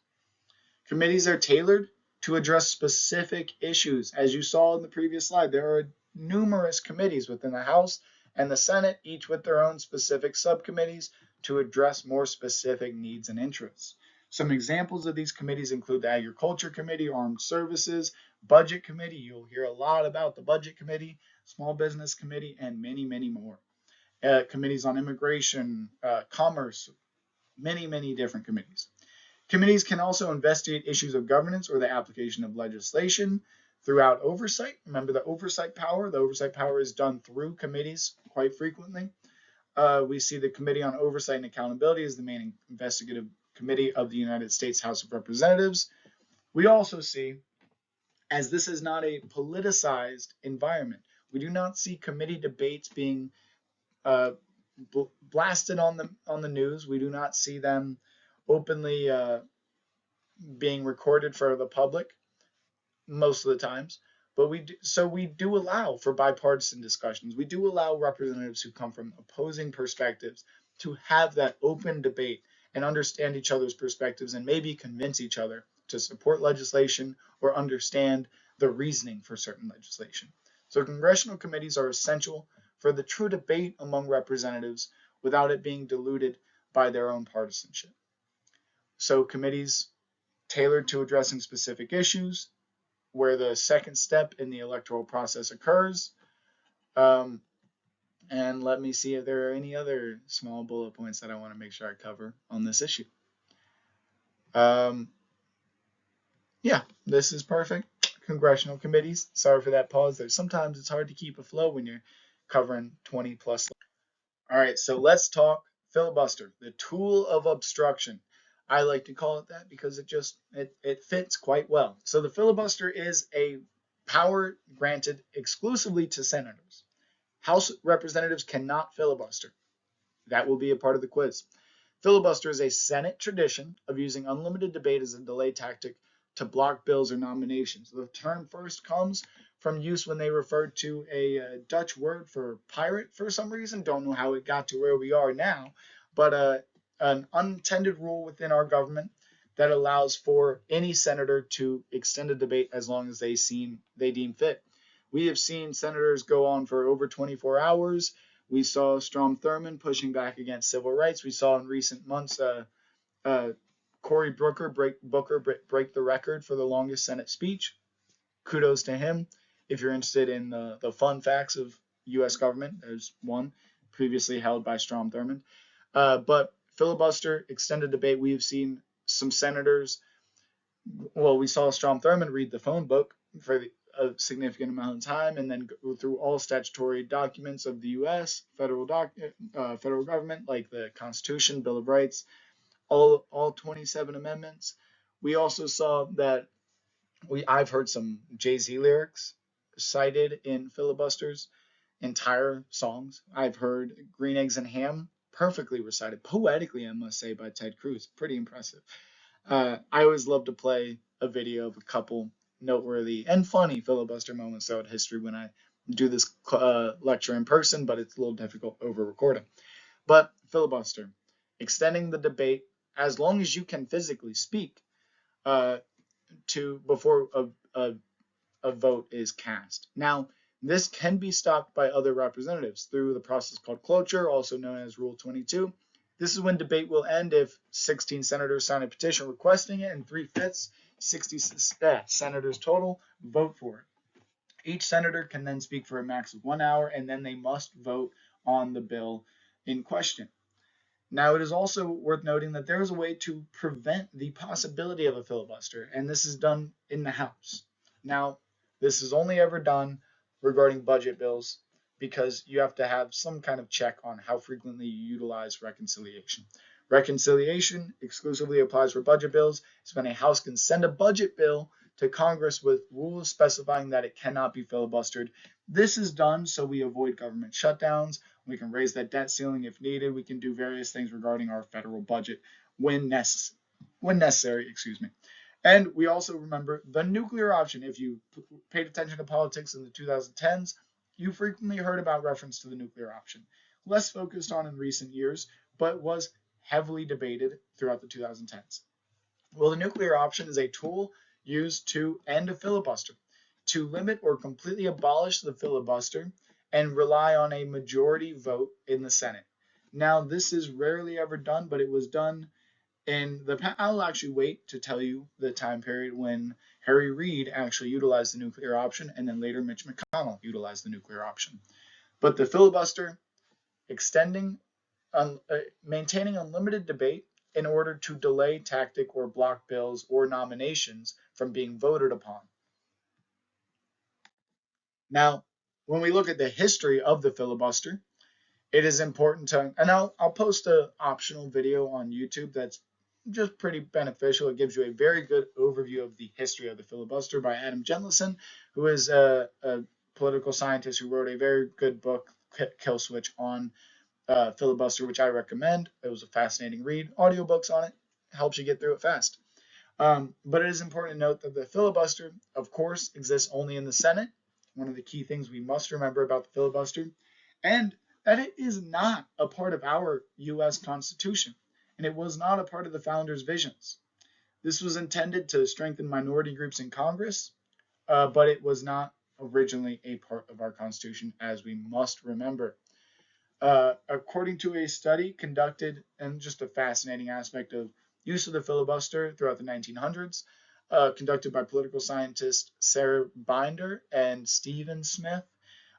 [SPEAKER 1] Committees are tailored to address specific issues. As you saw in the previous slide, there are numerous committees within the House and the Senate, each with their own specific subcommittees to address more specific needs and interests. Some examples of these committees include the Agriculture Committee, Armed Services, Budget Committee. You'll hear a lot about the Budget Committee, Small Business Committee, and many, many more. committees on immigration, commerce, many different committees. Committees can also investigate issues of governance or the application of legislation throughout oversight. Remember the oversight power? The oversight power is done through committees quite frequently. We see the Committee on Oversight and Accountability as the main investigative committee of the United States House of Representatives. We also see, as this is not a politicized environment, we do not see committee debates being blasted on the news. We do not see them openly being recorded for the public most of the times. But we do allow for bipartisan discussions. We do allow representatives who come from opposing perspectives to have that open debate and understand each other's perspectives and maybe convince each other to support legislation or understand the reasoning for certain legislation. So congressional committees are essential for the true debate among representatives without it being diluted by their own partisanship. So committees tailored to addressing specific issues, where the second step in the electoral process occurs. And let me see if there are any other small bullet points that I want to make sure I cover on this issue. Yeah, this is perfect. Congressional committees. Sorry for that pause there. Sometimes it's hard to keep a flow when you're covering 20 plus. All right, so let's talk filibuster, the tool of obstruction. I like to call it that because it fits quite well. So the filibuster is a power granted exclusively to senators. House representatives cannot filibuster. That will be a part of the quiz. Filibuster is a Senate tradition of using unlimited debate as a delay tactic to block bills or nominations. The term first comes from use when they referred to a Dutch word for pirate for some reason. Don't know how it got to where we are now, but an unintended rule within our government that allows for any senator to extend a debate as long as they deem fit. We have seen senators go on for over 24 hours. We saw Strom Thurmond pushing back against civil rights. We saw in recent months Cory Booker break the record for the longest Senate speech. Kudos to him. If you're interested in the fun facts of U.S. government, there's one previously held by Strom Thurmond. But filibuster, extended debate, we have seen some senators. Well, we saw Strom Thurmond read the phone book for a significant amount of time and then go through all statutory documents of the U.S. federal government, like the Constitution, Bill of Rights, all 27 amendments. We also saw that I've heard some Jay-Z lyrics cited in filibusters, entire songs. I've heard Green Eggs and Ham perfectly recited, poetically, I must say, by Ted Cruz. Pretty impressive. I always love to play a video of a couple noteworthy and funny filibuster moments throughout history when I do this lecture in person, but it's a little difficult over recording. But filibuster, extending the debate as long as you can physically speak before a vote is cast. Now, this can be stopped by other representatives through the process called cloture, also known as Rule 22. This is when debate will end if 16 senators sign a petition requesting it and 3/5, 60 senators total, vote for it. Each senator can then speak for a max of 1 hour, and then they must vote on the bill in question. Now, it is also worth noting that there is a way to prevent the possibility of a filibuster, and this is done in the House. Now, this is only ever done regarding budget bills because you have to have some kind of check on how frequently you utilize reconciliation. Reconciliation exclusively applies for budget bills. It's when a House can send a budget bill to Congress with rules specifying that it cannot be filibustered. This is done so we avoid government shutdowns. We can raise that debt ceiling if needed. We can do various things regarding our federal budget when necessary. And we also remember the nuclear option. If you paid attention to politics in the 2010s, you frequently heard about reference to the nuclear option. Less focused on in recent years, but was heavily debated throughout the 2010s. Well, the nuclear option is a tool used to end a filibuster, to limit or completely abolish the filibuster and rely on a majority vote in the Senate. Now, this is rarely ever done, but it was done I'll actually wait to tell you the time period when Harry Reid actually utilized the nuclear option, and then later Mitch McConnell utilized the nuclear option. But the filibuster maintaining unlimited debate in order to delay, tactic, or block bills or nominations from being voted upon. Now, when we look at the history of the filibuster, it is important to, and I'll post an optional video on YouTube that's just pretty beneficial. It gives you a very good overview of the history of the filibuster by Adam Jensen, who is a political scientist who wrote a very good book, Kill Switch, on filibuster, which I recommend. It was a fascinating read. Audiobooks on it helps you get through it fast. But it is important to note that the filibuster, of course, exists only in the Senate. One of the key things we must remember about the filibuster, and that it is not a part of our U.S. Constitution, and it was not a part of the founders' visions. This was intended to strengthen minority groups in Congress, but it was not originally a part of our Constitution, as we must remember. According to a study conducted, and just a fascinating aspect of use of the filibuster throughout the 1900s, conducted by political scientists Sarah Binder and Stephen Smith,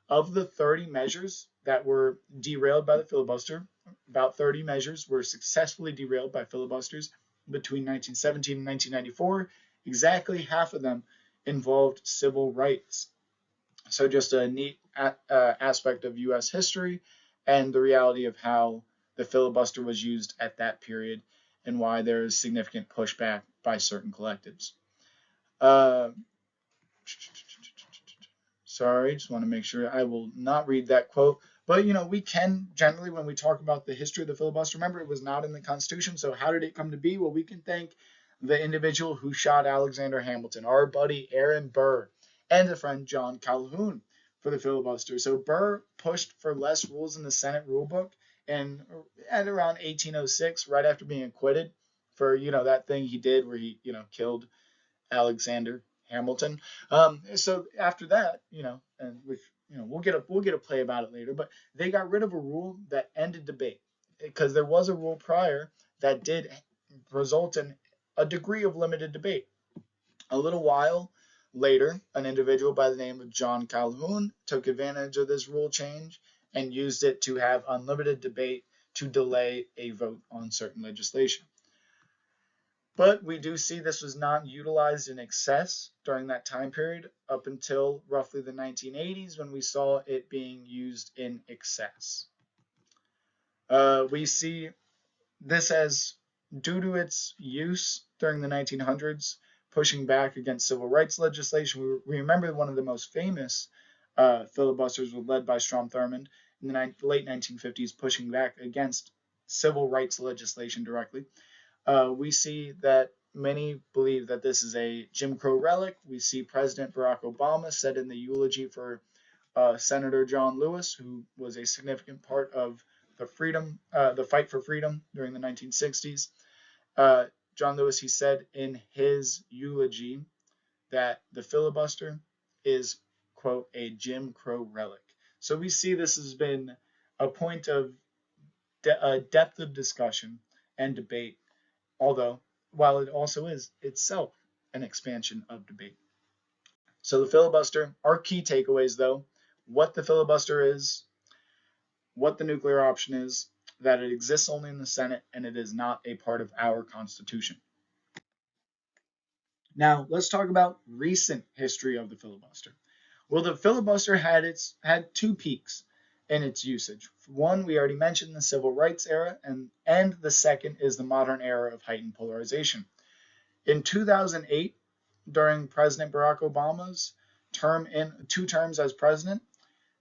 [SPEAKER 1] of the 30 measures that were derailed by the filibuster, about 30 measures were successfully derailed by filibusters between 1917 and 1994. Exactly half of them involved civil rights. So just a neat aspect of U.S. history and the reality of how the filibuster was used at that period and why there is significant pushback by certain collectives. Sorry, just want to make sure I will not read that quote. But, we can generally, when we talk about the history of the filibuster, remember it was not in the Constitution. So how did it come to be? Well, we can thank the individual who shot Alexander Hamilton, our buddy Aaron Burr, and a friend John Calhoun for the filibuster. So Burr pushed for less rules in the Senate rulebook, and at around 1806, right after being acquitted for, that thing he did where he, killed Alexander Hamilton. So after that, and we'll get a play about it later, but they got rid of a rule that ended debate, because there was a rule prior that did result in a degree of limited debate. A little while later, an individual by the name of John Calhoun took advantage of this rule change and used it to have unlimited debate to delay a vote on certain legislation. But we do see this was not utilized in excess during that time period up until roughly the 1980s, when we saw it being used in excess. We see this as, due to its use during the 1900s, pushing back against civil rights legislation. We remember one of the most famous filibusters was led by Strom Thurmond in the late 1950s, pushing back against civil rights legislation directly. We see that many believe that this is a Jim Crow relic. We see President Barack Obama said in the eulogy for Senator John Lewis, who was a significant part of the fight for freedom during the 1960s. John Lewis, he said in his eulogy that the filibuster is, quote, a Jim Crow relic. So we see this has been a point of depth of discussion and debate, although while it also is itself an expansion of debate. So the filibuster, our key takeaways though, what the filibuster is, what the nuclear option is, that it exists only in the Senate, and it is not a part of our Constitution. Now, let's talk about recent history of the filibuster. Well, the filibuster had two peaks in its usage. One, we already mentioned, the civil rights era, and the second is the modern era of heightened polarization. In 2008, during President Barack Obama's two terms as president,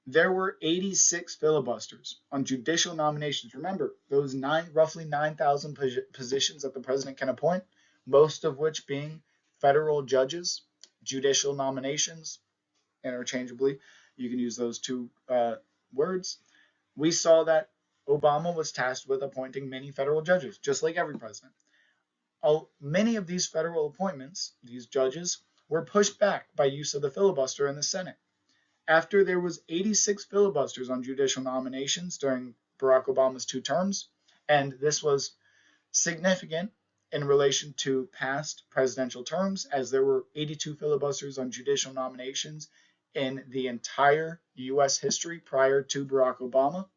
[SPEAKER 1] there were 86 filibusters on judicial nominations. Remember, those roughly 9,000 positions that the president can appoint, most of which being federal judges, judicial nominations, interchangeably. You can use those two words. We saw that Obama was tasked with appointing many federal judges, just like every president. Many of these federal appointments, these judges, were pushed back by use of the filibuster in the Senate. After there was 86 filibusters on judicial nominations during Barack Obama's two terms, and this was significant in relation to past presidential terms, as there were 82 filibusters on judicial nominations in the entire U.S. history prior to Barack Obama.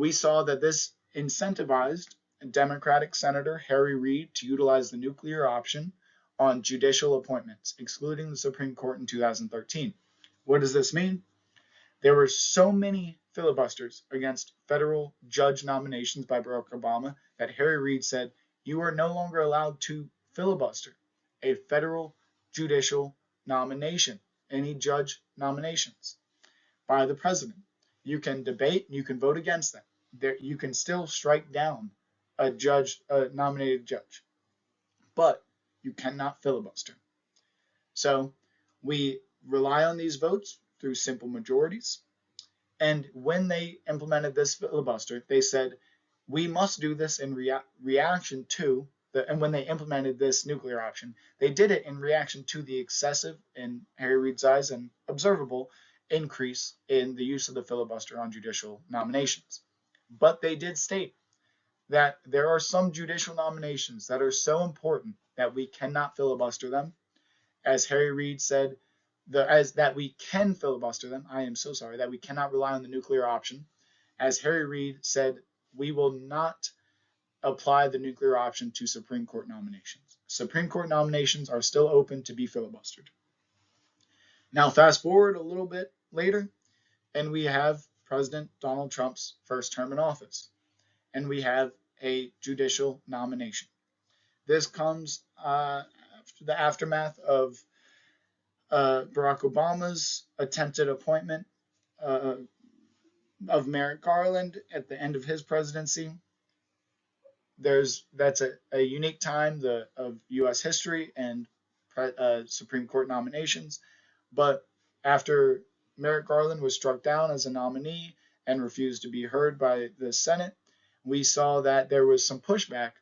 [SPEAKER 1] we saw that this incentivized Democratic Senator Harry Reid to utilize the nuclear option on judicial appointments, excluding the Supreme Court in 2013. What does this mean? There were so many filibusters against federal judge nominations by Barack Obama that Harry Reid said, you are no longer allowed to filibuster a federal judicial nomination, any judge nominations by the president. You can debate, you can vote against them. You can still strike down a nominated judge, but you cannot filibuster. So we rely on these votes through simple majorities. And when they implemented this filibuster, they said, we must do this in reaction to, and when they implemented this nuclear option, they did it in reaction to the excessive, in Harry Reid's eyes, and observable increase in the use of the filibuster on judicial nominations. But they did state that there are some judicial nominations that are so important that we cannot filibuster them. As Harry Reid said, that we can filibuster them. I am so sorry that we cannot rely on the nuclear option. As Harry Reid said, we will not apply the nuclear option to Supreme Court nominations. Supreme Court nominations are still open to be filibustered. Now, fast forward a little bit later, and we have President Donald Trump's first term in office, and we have a judicial nomination. This comes after the aftermath of Barack Obama's attempted appointment of Merrick Garland at the end of his presidency. That's a unique time of U.S. history and Supreme Court nominations. But after Merrick Garland was struck down as a nominee and refused to be heard by the Senate, we saw that there was some pushback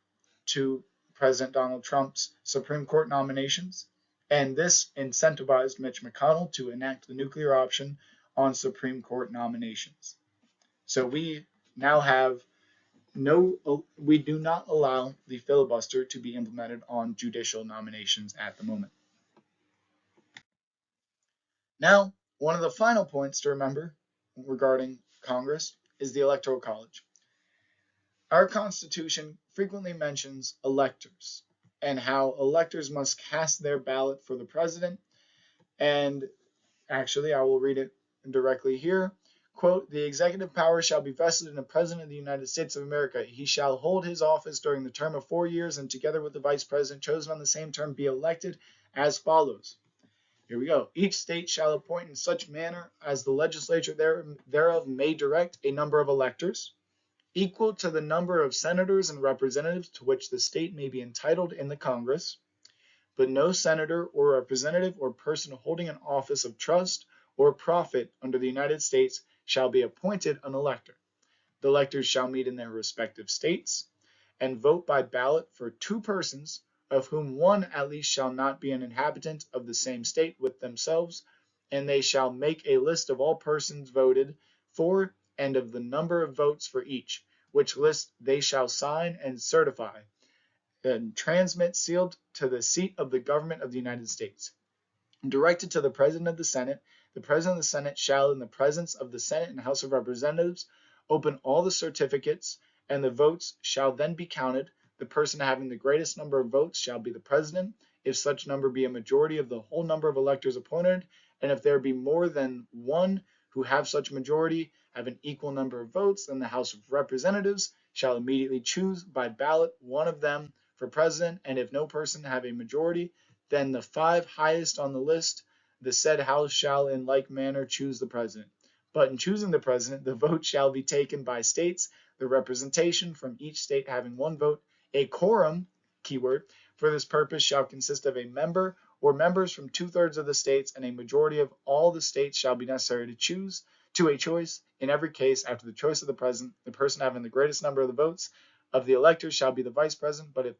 [SPEAKER 1] to President Donald Trump's Supreme Court nominations. And this incentivized Mitch McConnell to enact the nuclear option on Supreme Court nominations. So we now have we do not allow the filibuster to be implemented on judicial nominations at the moment. Now, one of the final points to remember regarding Congress is the Electoral College. Our Constitution frequently mentions electors and how electors must cast their ballot for the president. And actually, I will read it directly here. Quote, the executive power shall be vested in the President of the United States of America. He shall hold his office during the term of 4 years, and together with the vice president chosen on the same term be elected as follows. Here we go. Each state shall appoint in such manner as the legislature thereof may direct a number of electors, equal to the number of senators and representatives to which the state may be entitled in the Congress, but no senator or representative or person holding an office of trust or profit under the United States shall be appointed an elector. The electors shall meet in their respective states and vote by ballot for 2 persons, of whom one at least shall not be an inhabitant of the same state with themselves, and they shall make a list of all persons voted for and of the number of votes for each, which list they shall sign and certify and transmit sealed to the seat of the government of the United States. Directed to the President of the Senate, the President of the Senate shall, in the presence of the Senate and House of Representatives, open all the certificates, and the votes shall then be counted. The person having the greatest number of votes shall be the President, if such number be a majority of the whole number of electors appointed, and if there be more than one who have such majority, have an equal number of votes, then the House of Representatives shall immediately choose by ballot one of them for President, and if no person have a majority, then the 5 highest on the list, the said House shall in like manner choose the President. But in choosing the President, the vote shall be taken by states, the representation from each state having 1 vote. A quorum, keyword, for this purpose shall consist of a member or members from 2/3 of the states, and a majority of all the states shall be necessary to choose to a choice. In every case, after the choice of the President, the person having the greatest number of the votes of the electors shall be the Vice President, but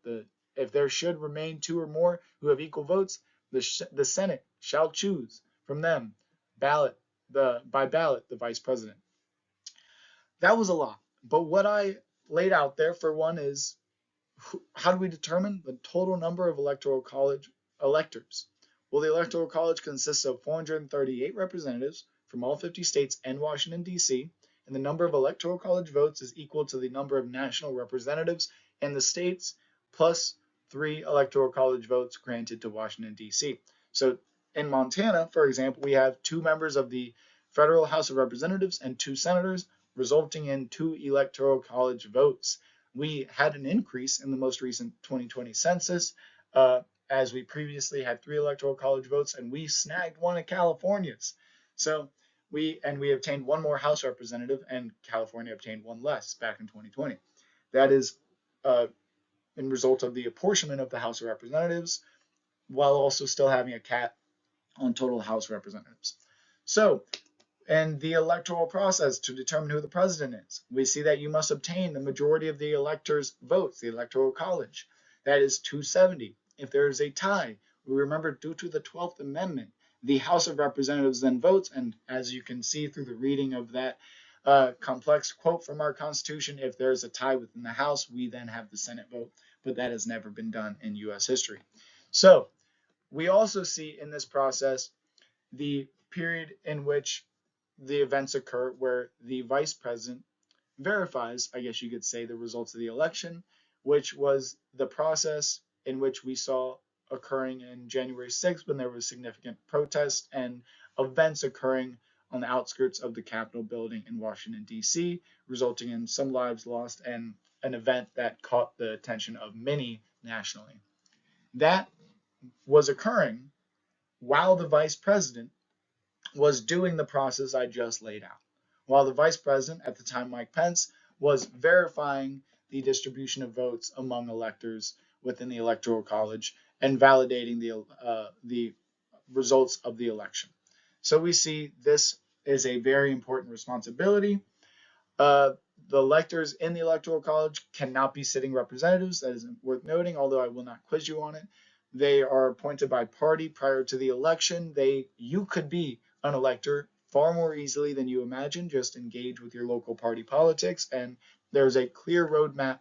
[SPEAKER 1] if there should remain 2 or more who have equal votes, the Senate shall choose from them by ballot the Vice President. That was a lot, but what I laid out there for one is, how do we determine the total number of Electoral College electors? Well, the Electoral College consists of 438 representatives from all 50 states and Washington, D.C., and the number of electoral college votes is equal to the number of national representatives in the states plus 3 electoral college votes granted to Washington, D.C. So in Montana, for example, we have 2 members of the Federal House of Representatives and 2 senators, resulting in 2 electoral college votes. We had an increase in the most recent 2020 census, as we previously had 3 electoral college votes, and we snagged one of California's. So we obtained 1 more House representative, and California obtained 1 less back in 2020. That is in result of the apportionment of the House of Representatives, while also still having a cap on total House representatives. So, and the electoral process to determine who the president is, we see that you must obtain the majority of the electors' votes, the electoral college. That is 270. If there is a tie, we remember due to the 12th Amendment, the House of Representatives then votes, and as you can see through the reading of that complex quote from our Constitution, if there's a tie within the House, we then have the Senate vote, but that has never been done in U.S. history. So we also see in this process the period in which the events occur where the vice president verifies, I guess you could say, the results of the election, which was the process in which we saw occurring in January 6th when there was significant protests and events occurring on the outskirts of the Capitol building in Washington, D.C., resulting in some lives lost and an event that caught the attention of many nationally. That was occurring while the vice president was doing the process I just laid out, while the vice president, at the time Mike Pence, was verifying the distribution of votes among electors within the Electoral College and validating the results of the election. So we see this is a very important responsibility. The electors in the Electoral College cannot be sitting representatives. That is worth noting, although I will not quiz you on it. They are appointed by party prior to the election. You could be an elector far more easily than you imagine. Just engage with your local party politics, and there's a clear roadmap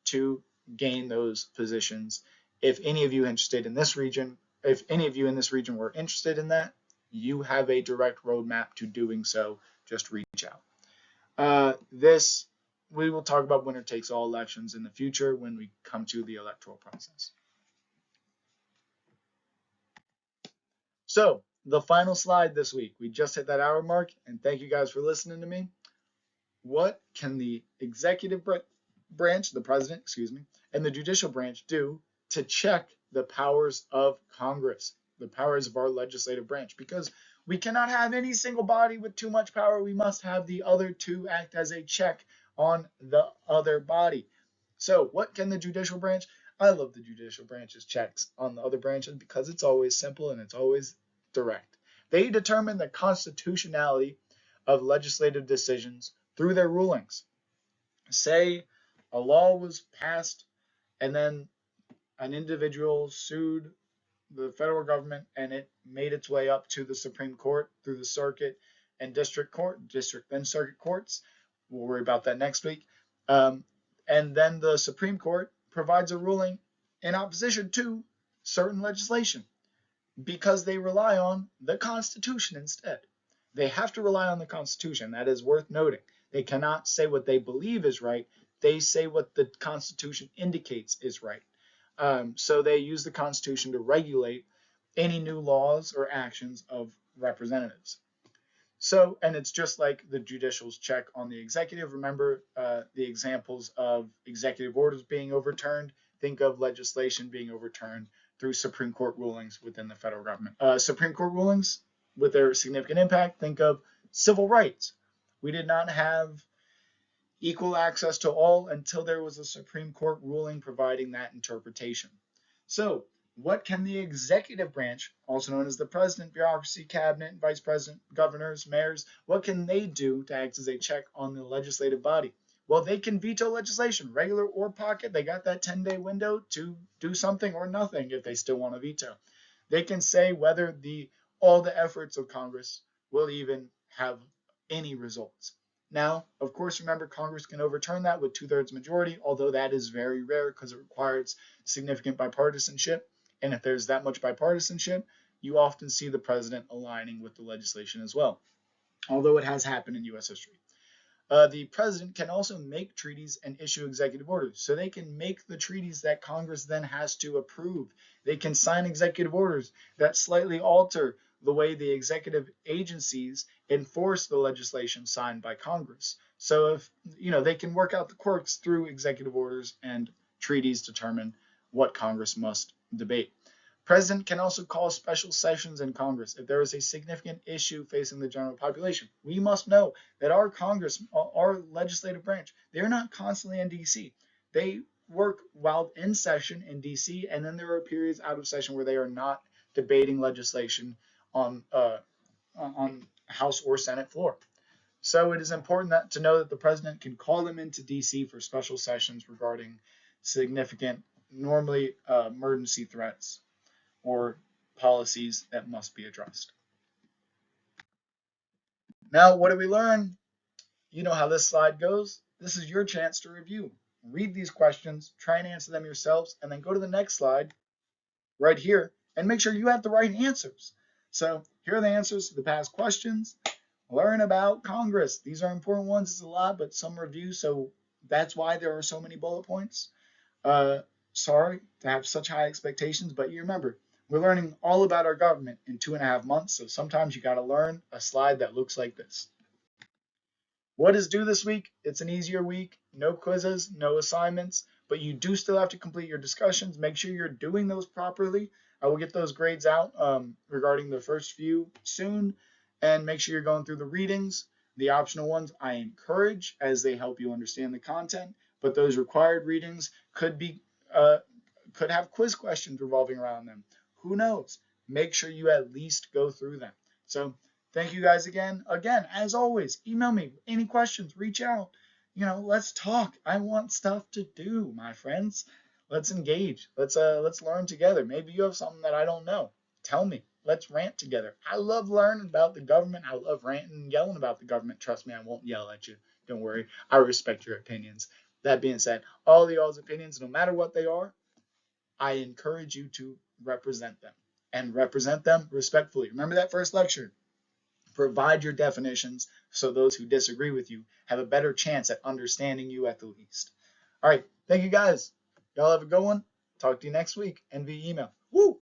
[SPEAKER 1] to gain those positions. If any of you interested in this region, if any of you in this region were interested in that, you have a direct roadmap to doing so. Just reach out. We will talk about winner takes all elections in the future when we come to the electoral process. So the final slide this week, we just hit that hour mark, and thank you guys for listening to me. What can the executive branch, the president, and the judicial branch do to check the powers of Congress, the powers of our legislative branch? Because we cannot have any single body with too much power. We must have the other two act as a check on the other body. So what can the judicial branch? I love the judicial branch's checks on the other branches because it's always simple and it's always direct. They determine the constitutionality of legislative decisions through their rulings. Say a law was passed and then an individual sued the federal government and it made its way up to the Supreme Court through the circuit and district then circuit courts. We'll worry about that next week. And then the Supreme Court provides a ruling in opposition to certain legislation because they rely on the Constitution instead. They have to rely on the Constitution. That is worth noting. They cannot say what they believe is right. They say what the Constitution indicates is right. So they use the Constitution to regulate any new laws or actions of representatives. So, and it's just like the judicial's check on the executive. Remember the examples of executive orders being overturned. Think of legislation being overturned through Supreme Court rulings within the federal government. Supreme Court rulings with their significant impact. Think of civil rights. We did not have equal access to all until there was a Supreme Court ruling providing that interpretation. So, what can the executive branch, also known as the president, bureaucracy, cabinet, vice president, governors, mayors, what can they do to act as a check on the legislative body? Well, they can veto legislation, regular or pocket. They got that 10-day window to do something or nothing if they still want to veto. They can say whether all the efforts of Congress will even have any results. Now, of course, remember, Congress can overturn that with 2/3 majority, although that is very rare because it requires significant bipartisanship. And if there's that much bipartisanship, you often see the president aligning with the legislation as well, although it has happened in U.S. history. The president can also make treaties and issue executive orders. So they can make the treaties that Congress then has to approve. They can sign executive orders that slightly alter the way the executive agencies enforce the legislation signed by Congress. So if they can work out the quirks through executive orders, and treaties determine what Congress must debate. President can also call special sessions in Congress if there is a significant issue facing the general population. We must know that our Congress, our legislative branch, they're not constantly in DC. They work while in session in DC, and then there are periods out of session where they are not debating legislation on House or Senate floor. So it is important to know that the president can call them into DC for special sessions regarding significant, normally emergency threats or policies that must be addressed. Now, what do we learn? You know how this slide goes. This is your chance to review. Read these questions, try and answer them yourselves, and then go to the next slide right here and make sure you have the right answers. So here are the answers to the past questions. Learn about Congress. These are important ones. It's a lot, but some review, so that's why there are so many bullet points. Sorry to have such high expectations, but you remember, we're learning all about our government in 2.5 months, so sometimes you got to learn a slide that looks like this. What is due this week? It's an easier week. No quizzes, no assignments, but you do still have to complete your discussions. Make sure you're doing those properly. I will get those grades out regarding the first few soon, and make sure you're going through the readings. The optional ones I encourage, as they help you understand the content, but those required readings could have quiz questions revolving around them. Who knows? Make sure you at least go through them. So thank you guys again. Again, as always, email me any questions, reach out. Let's talk. I want stuff to do, my friends. Let's engage. Let's learn together. Maybe you have something that I don't know. Tell me. Let's rant together. I love learning about the government. I love ranting and yelling about the government. Trust me, I won't yell at you. Don't worry. I respect your opinions. That being said, all of y'all's opinions, no matter what they are, I encourage you to represent them, and represent them respectfully. Remember that first lecture. Provide your definitions so those who disagree with you have a better chance at understanding you at the least. All right. Thank you guys. Y'all have a good one. Talk to you next week and via email. Woo!